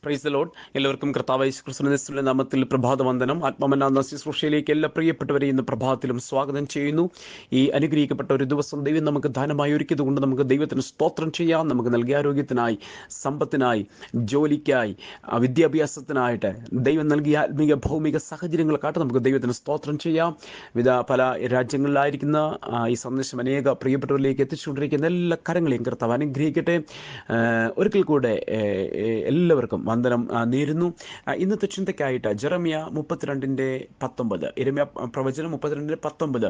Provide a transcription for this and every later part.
Praise the Lord. എല്ലാവർക്കും കർത്താവായ യേശു ക്രിസ്തുവിന്റെ നാമത്തിൽ പ്രഭാതവന്ദനം. ആത്മമനാന്ന ശുശ്രൂഷയിലേക്ക് എല്ലാ പ്രിയപ്പെട്ടവരെ ഇന്ന് പ്രഭാതത്തിലും സ്വാഗതം ചെയ്യുന്നു. ഈ അനുഗ്രഹിക്കപ്പെട്ട ഒരു ദിവസം ദൈവം നമുക്ക് ദാനമായി ഒരുക്കിയത് കൊണ്ട് നമുക്ക് ദൈവത്തിന് സ്തോത്രം ചെയ്യാം. നമുക്ക് നൽകിയ ആരോഗ്യത്തിനായി, സമ്പത്തിനായി, ജോലിക്കായി, വിദ്യാഭ്യാസത്തിനായിട്ട് ദൈവം നൽകിയ ആത്മീക ഭൗമിക സാഹചര്യങ്ങൾക്കായിട്ട് നമുക്ക് ദൈവത്തിന് സ്തോത്രം ചെയ്യാം. പല രാജ്യങ്ങളിലായിരിക്കുന്ന ഈ സന്ദേശം അനേക പ്രിയപ്പെട്ടവരിലേക്ക് എത്തിച്ചുകൊണ്ടിരിക്കുന്ന എല്ലാ കരങ്ങളെയും കർത്താവ് അനുഗ്രഹിക്കട്ടെ. ഒരിക്കൽ കൂടെ എല്ലാവർക്കും വന്ദനം നേരുന്നു. ഇന്നത്തെ ചിന്തയ്ക്കായിട്ട് ജെറമ്യ 32:19, യിരെമ്യാ പ്രവചനം 32:19,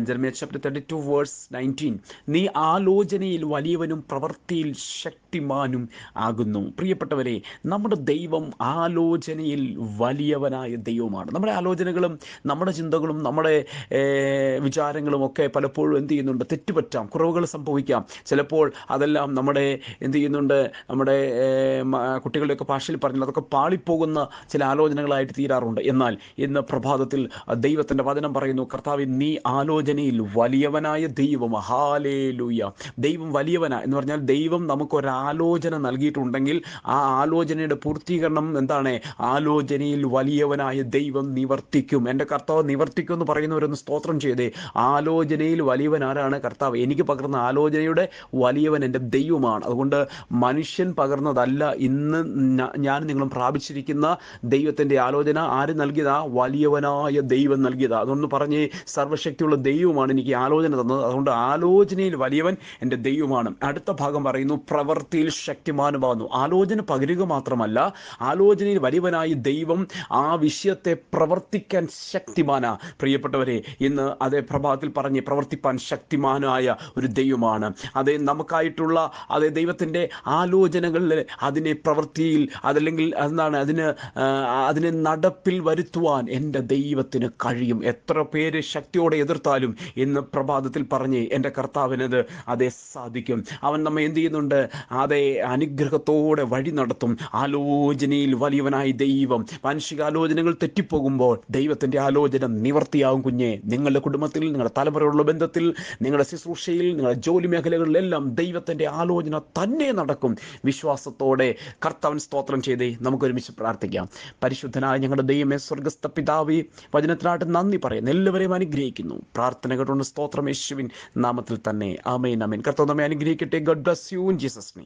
ജെറമ്യ ചാപ്റ്റർ 32 വേഴ്സ് 19. നീ ആലോചനയിൽ വലിയവനും പ്രവൃത്തിയിൽ ശക്തിമാനും ആകുന്നു. പ്രിയപ്പെട്ടവരെ, നമ്മുടെ ദൈവം ആലോചനയിൽ വലിയവനായ ദൈവമാണ്. നമ്മുടെ ആലോചനകളും നമ്മുടെ ചിന്തകളും നമ്മുടെ വിചാരങ്ങളും ഒക്കെ പലപ്പോഴും എന്ത് ചെയ്യുന്നുണ്ട്, തെറ്റുപറ്റാം, കുറവുകൾ സംഭവിക്കാം. ചിലപ്പോൾ അതെല്ലാം നമ്മുടെ എന്ത് ചെയ്യുന്നുണ്ട്, നമ്മുടെ കുട്ടികളുടെയൊക്കെ ഭാഷയിൽ പറഞ്ഞാൽ അതൊക്കെ പാളിപ്പോകുന്ന ചില ആലോചനകളായിട്ട് തീരാറുണ്ട്. എന്നാൽ ഇന്ന് പ്രഭാതത്തിൽ ദൈവത്തിൻ്റെ വചനം പറയുന്നു, കർത്താവേ, നീ ആലോചനയിൽ വലിയവനായ ദൈവം. ഹല്ലേലൂയ. ദൈവം വലിയവനാ എന്ന് പറഞ്ഞാൽ ദൈവം നമുക്കൊരാലോചന നൽകിയിട്ടുണ്ടെങ്കിൽ ആ ആലോചനയുടെ പൂർത്തീകരണം എന്താണ്? ആലോചനയിൽ വലിയവനായ ദൈവം നിവർത്തിക്കും. എൻ്റെ കർത്താവ് നിവർത്തിക്കും എന്ന് പറയുന്നവരൊന്ന് സ്തോത്രം ചെയ്തേ. ആലോചനയിൽ വലിയവൻ ആരാണ്? കർത്താവ്. എനിക്ക് പകർന്ന ആലോചനയുടെ വലിയവൻ എൻ്റെ ദൈവമാണ്. അതുകൊണ്ട് മനുഷ്യൻ പകർന്നതല്ല ഇന്ന് ഞാൻ നിങ്ങളും പ്രാപിച്ചിരിക്കുന്ന ദൈവത്തിൻ്റെ ആലോചന. ആര് നൽകിയതാ? വലിയവനായ ദൈവം നൽകിയതാ. അതൊന്ന് പറഞ്ഞ്, സർവ്വശക്തിയുള്ള ദൈവമാണ് എനിക്ക് ആലോചന തന്നത്. അതുകൊണ്ട് ആലോചനയിൽ വലിയവൻ എൻ്റെ ദൈവമാണ്. അടുത്ത ഭാഗം പറയുന്നു, പ്രവൃത്തിയിൽ ശക്തിമാനുമാകുന്നു. ആലോചന പകരുക മാത്രമല്ല, ആലോചനയിൽ വലിയവനായ ദൈവം ആ വിഷയത്തെ പ്രവർത്തിക്കാൻ ശക്തിമാനാ. പ്രിയപ്പെട്ടവരെ, ഇന്ന് അതേ പ്രഭാതത്തിൽ പറഞ്ഞ് പ്രവർത്തിപ്പാൻ ശക്തിമാനായ ഒരു ദൈവമാണ്. അതേ നമുക്കായിട്ടുള്ള അതേ ദൈവത്തിൻ്റെ ആലോചനകളിൽ അതിനെ പ്രവൃത്തിയിൽ അതല്ലെങ്കിൽ എന്താണ് അതിനെ നടപ്പിൽ വരുത്തുവാൻ എൻ്റെ ദൈവത്തിന് കഴിയും. എത്ര പേര് ശക്തിയോടെ എതിർത്താലും ഇന്ന് പ്രഭാതത്തിൽ പറഞ്ഞ് എൻ്റെ കർത്താവിനത് അതേ സാധിക്കും. അവൻ നമ്മെ എന്ത് ചെയ്യുന്നുണ്ട്? അതേ അനുഗ്രഹത്തോടെ വഴി നടത്തും. ആലോചനയിൽ വലിയവനായി ദൈവം. മാനുഷികാലോചനകൾ തെറ്റിപ്പോകുമ്പോൾ ദൈവത്തിൻ്റെ ആലോചന നിവർത്തിയാകും. കുഞ്ഞെ, നിങ്ങളുടെ കുടുംബത്തിൽ, നിങ്ങളുടെ തലമുറയുള്ള ബന്ധത്തിൽ, നിങ്ങളുടെ ശുശ്രൂഷയിൽ, നിങ്ങളുടെ ജോലി മേഖലകളിലെല്ലാം ദൈവത്തിൻ്റെ ആലോചന തന്നെ നടക്കും. വിശ്വാസത്തോടെ കർത്താവിൻ സ്തോത്രം ചെയ്തേ. നമുക്കൊരുമിച്ച് പ്രാർത്ഥിക്കാം. പരിശുദ്ധനായ ഞങ്ങളുടെ ദൈവമേ, സ്വർഗ്ഗസ്ഥ പിതാവേ, വചനത്തിനായിട്ട് നന്ദി പറയുന്നു. എല്ലാവരെയും അനുഗ്രഹിക്കുന്നു. പ്രാർത്ഥന കേട്ടുകൊണ്ട് സ്തോത്രം യേശുവിൻ നാമത്തിൽ തന്നെ. ആമേൻ, ആമേൻ. കർത്താവ് നമ്മെ അനുഗ്രഹിക്കട്ടെ. God bless you in Jesus name.